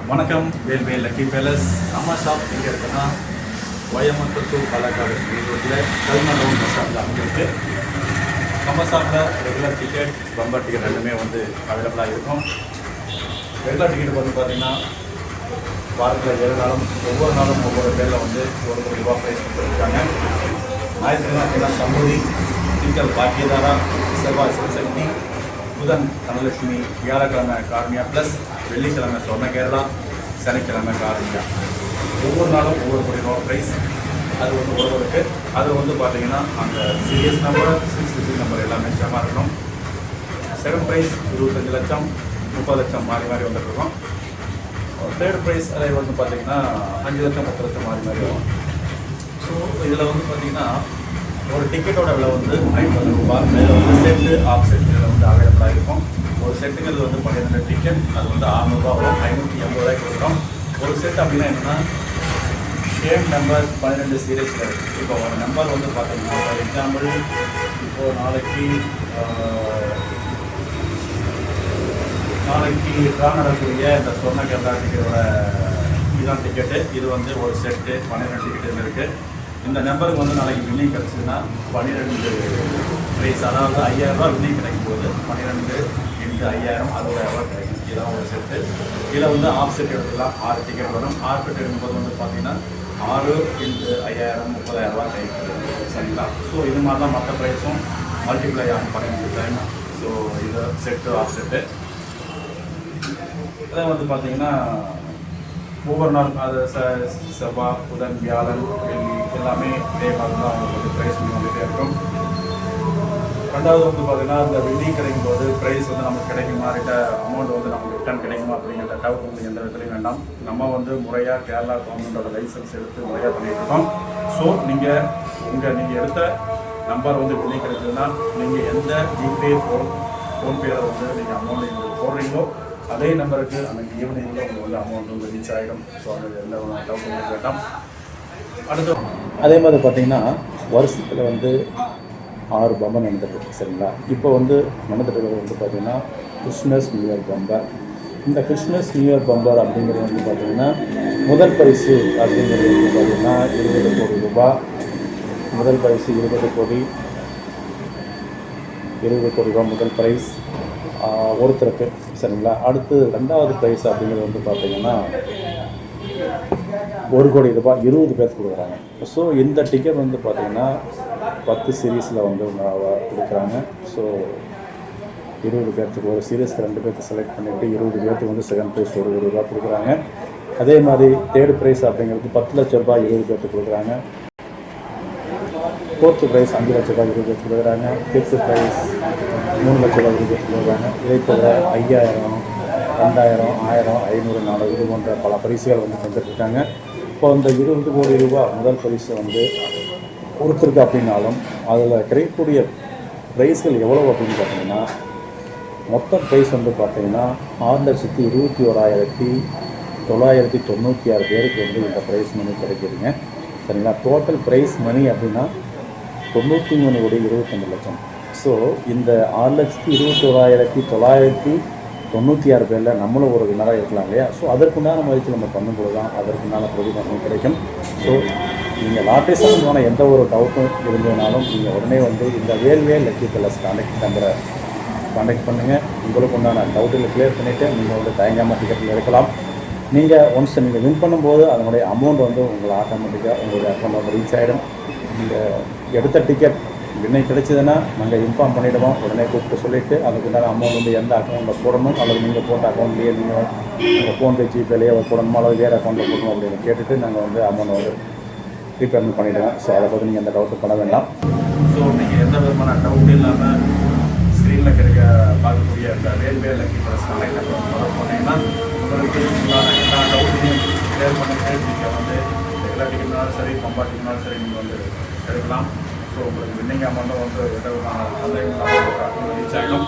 வணக்கம். வேல்வேல் lucky palace. நம்ம ஷாப் எங்கே இருக்குன்னா வயமத்தூர் பாலக்காடு ரோட்டில் கல்மன் ரோட் பஸ் ஸ்டாப்பில் அமைஞ்சிருக்கு. நம்ம ஷாப்பில் ரெகுலர் டிக்கெட், பம்பர் டிக்கெட் ரெண்டுமே வந்து அவைலபிளாக இருக்கும். ரெகுலர் டிக்கெட் வந்து பார்த்திங்கன்னா வாரத்தில் 7 நாளும் ஒவ்வொரு நாளும் ஒவ்வொரு பேரில் வந்து ₹1,00,000 ப்ரைஸ் கொடுத்துருக்காங்க. ஞாயிற்றுக்கிழமை சம்பூதி, திங்கள் பாக்கியதாரா, செவ்வாய் சிவசக்தி, புதன் தனலட்சுமி, வியாழக்கிழமை காரணியா ப்ளஸ், வெள்ளிக்கிழமை சொர்ண கேரளா, சனிக்கிழமை காரணியா. ஒவ்வொரு நாளும் ஒவ்வொரு ₹1,00,000 ப்ரைஸ். அது வந்து ஒருவருக்கு அது வந்து பார்த்திங்கன்னா அந்த சீரியஸ் நம்பர், 6 நம்பர் எல்லாமே சேமாக இருக்கணும். செகண்ட் ப்ரைஸ் 25 லட்சம், 30 லட்சம் மாறி மாறி வந்துட்டுருக்கோம். தேர்ட் ப்ரைஸ் அதை வந்து பார்த்திங்கன்னா 5 லட்சம், 10 லட்சம் மாறி மாறி வரும். ஸோ இதில் வந்து பார்த்திங்கன்னா ஒரு டிக்கெட்டோட விலை வந்து ₹50. இதில் வந்து செட்டு, ஆஃப் செட் இதில் வந்து அவைலபிளாக இருக்கும். ஒரு செட்டுங்கிறது வந்து 12 டிக்கெட், அது வந்து ₹600 வரும், ₹580 கொடுக்குறோம். ஒரு செட் அப்படின்னா என்னென்னா சேம் நம்பர் 12 சீரியஸில் இருக்குது. இப்போ ஒரு நம்பர் வந்து பார்த்திங்கன்னா ஃபார் எக்ஸாம்பிள் இப்போது நாளைக்கு ட்ரா நடக்கக்கூடிய இந்த சொர்ண கேரளா டிக்கெட்டோட இதுதான் டிக்கெட்டு. இது வந்து ஒரு செட்டு 12 டிக்கெட் இருக்குது. இந்த நம்பருக்கு வந்து நாளைக்கு வின்னிங் கிடச்சிதுன்னா 12 ப்ரைஸ், அதாவது ₹5,000 வின்னிங் கிடைக்கும் போது 12 × 5,000 ₹60,000 கிடைக்கும். இதுதான் ஒரு செட்டு. இதில் வந்து ஆஃப் செட் எடுத்துக்கலாம். 6 டிக்கெட் வரும். 6 செட் எடுக்கும்போது வந்து பார்த்திங்கன்னா 6 × 5,000 ₹30,000 கிடைக்கும். சரிங்களா? ஸோ இது மாதிரி தான் மற்ற ப்ரைஸும் மல்டிப்ளை ஆகும் 12 டைம். ஸோ இது செட்டு, ஆஃப் செட்டு. இதை வந்து பார்த்திங்கன்னா ஒவ்வொரு நாள் அது செவ்வாய், புதன், வியாழன், வெள்ளி எல்லாமே இதே மாதிரி தான் அவங்களுக்கு ப்ரைஸ் வந்துகிட்டே இருக்கும். ரெண்டாவது வந்து பார்த்திங்கன்னா இந்த வின்னிங் கிடைக்கும் போது ப்ரைஸ் வந்து நமக்கு கிடைக்குமா, அமௌண்ட் வந்து நமக்கு ரிட்டர்ன் கிடைக்குமா அப்படிங்கிற டவுட் உங்களுக்கு எந்த விதத்துலையும் வேண்டாம். நம்ம வந்து முறையாக கேரளா கவர்மெண்ட்டோட லைசன்ஸ் எடுத்து முறையாக பண்ணிகிட்ருக்கோம். ஸோ நீங்கள் எடுத்த நம்பர் வந்து வின்னிங் கிடைச்சதுன்னா நீங்கள் எந்த ஜிபே, ஃபோன்பேயில் வந்து நீங்கள் அமௌண்ட் எங்களுக்கு போடுறீங்களோ அதே நம்பருக்கு அன்றைக்கி ஈவினிங்கில் உங்களுக்கு வந்து அமௌண்ட் வந்து ரீச் ஆகிடும். ஸோ அது எந்த டவுட் உங்களுக்கு வேண்டாம். அடுத்து அதே மாதிரி பார்த்திங்கன்னா வருஷத்தில் வந்து 6 பம்பர் நடந்துட்டுருக்கு. சரிங்களா? இப்போ வந்து நடந்துட்டுருக்கிறது வந்து பார்த்திங்கன்னா கிறிஸ்மஸ் நியூ இயர் பம்பர். இந்த கிறிஸ்மஸ் நியூ இயர் பம்பர் அப்படிங்கிறது வந்து பார்த்திங்கன்னா முதல் பரிசு அப்படிங்கிறது வந்து பார்த்திங்கன்னா ₹20 கோடி. முதல் பரிசு ₹20 கோடி முதல் ப்ரைஸ் ஒருத்தருக்கு. சரிங்களா? அடுத்து ரெண்டாவது ப்ரைஸ் அப்படிங்கிறது வந்து பார்த்திங்கன்னா ₹1 கோடி 20 பேருக்கு கொடுக்குறாங்க. ஸோ இந்த டிக்கெட் வந்து பார்த்திங்கன்னா 10 சீரீஸில் வந்து கொடுக்குறாங்க. ஸோ 20 பேர்த்துக்கு ஒரு சீரீஸ்க்கு 2 பேர்த்து செலக்ட் பண்ணிவிட்டு 20 பேர்த்துக்கு வந்து செகண்ட் ப்ரைஸ் ₹1 கோடி கொடுக்குறாங்க. அதே மாதிரி தேர்ட் ப்ரைஸ் அப்படிங்கிறது ₹10 லட்சம் 20 பேர்த்துக்கு கொடுக்குறாங்க. ஃபோர்த்து ப்ரைஸ் ₹5 லட்சம் 20 பேர்த்துக்கு கொடுக்குறாங்க. ஃபிஃப்த்து ப்ரைஸ் ₹3 லட்சம் 20 பேர்த்துக்கு கொடுக்குறாங்க. இதை தவிர 5,000, 2,000, 1,000, 500, 400 இது போன்ற பல பரிசுகள் வந்து தந்துட்டுருக்காங்க. இப்போ இந்த ₹20 கோடி முதல் பரிசு வந்து ஒருத்தருக்கு அப்படின்னாலும் அதில் கிடைக்கக்கூடிய ப்ரைஸ்கள் எவ்வளோ அப்படின்னு பார்த்தீங்கன்னா மொத்த ப்ரைஸ் வந்து பார்த்திங்கன்னா 6,21,996 பேருக்கு வந்து இந்த ப்ரைஸ் மணி கிடைக்கிதுங்க. சரிங்களா? டோட்டல் ப்ரைஸ் மணி அப்படின்னா 93,22,00,000. ஸோ இந்த 6,21,996 பேரில் நம்மளும் ஒரு வினராக இருக்கலாம் இல்லையா? ஸோ அதற்குண்டான முயற்சி நம்ம பண்ணும்போது தான் அதற்குண்டான பிரதிபலன் கிடைக்கும். ஸோ நீங்கள் லாட்டரி சம்பந்தமான எந்த ஒரு டவுட்டும் இருந்ததுனாலும் நீங்கள் உடனே வந்து இந்த வேல்வேல் லக்கி பேலஸ் நம்பரை கான்டாக்ட் பண்ணுங்கள். உங்களுக்கு உண்டான டவுட்டில் கிளியர் பண்ணிவிட்டு நீங்கள் வந்து தயங்காமல் டிக்கெட்டில் எடுக்கலாம். நீங்கள் ஒன்ஸ் நீங்கள் வின் பண்ணும்போது அதனுடைய அமௌண்ட் வந்து உங்களை ஆட்டோமேட்டிக்காக உங்களுடைய அக்கௌண்ட் வந்து ரீச் ஆகிடும். நீங்கள் எடுத்த டிக்கெட் வின்னிங் கிடைச்சதுன்னா நாங்கள் இன்ஃபார்ம் பண்ணிவிடுவோம். உடனே கூப்பிட்டு சொல்லிவிட்டு அதுக்குண்டான அமௌண்ட் வந்து எந்த அக்கௌண்ட்டில் போடணும் அல்லது நீங்கள் போட்ட அக்கௌண்ட்லேயே நீங்கள் உங்கள் ஃபோன்பே, ஜிபேலேயே போடணுமோ அல்லது வேறு அக்கௌண்ட்டில் போடணும் அப்படின்னு கேட்டுட்டு நாங்கள் வந்து அமௌண்ட் வந்து ரீபேமெண்ட் பண்ணிவிடுவோம். ஸோ அதை பற்றி நீங்கள் எந்த டவுட்டும் பண்ண வேண்டாம். ஸோ நீங்கள் எந்த விதமான டவுட் இல்லாமல் ஸ்க்ரீனில் பார்க்கக்கூடிய இந்த வேல்வேல் lucky palace contact number follow பண்ணிங்கன்னா உங்களுக்கு எல்லா டவுட்டையும் கிளியர் பண்ணிட்டு நீங்கள் வந்து எல்லா டிக்கெட்னாலும் சரி, பம்பர் டிக்கெட்னாலும் சரி நீங்கள் வந்து எடுக்கலாம். ஸோ உங்களுக்கு வின்னிங் அமௌண்ட்டும் வந்து எந்த விதமான ரீச் ஆகிடும்.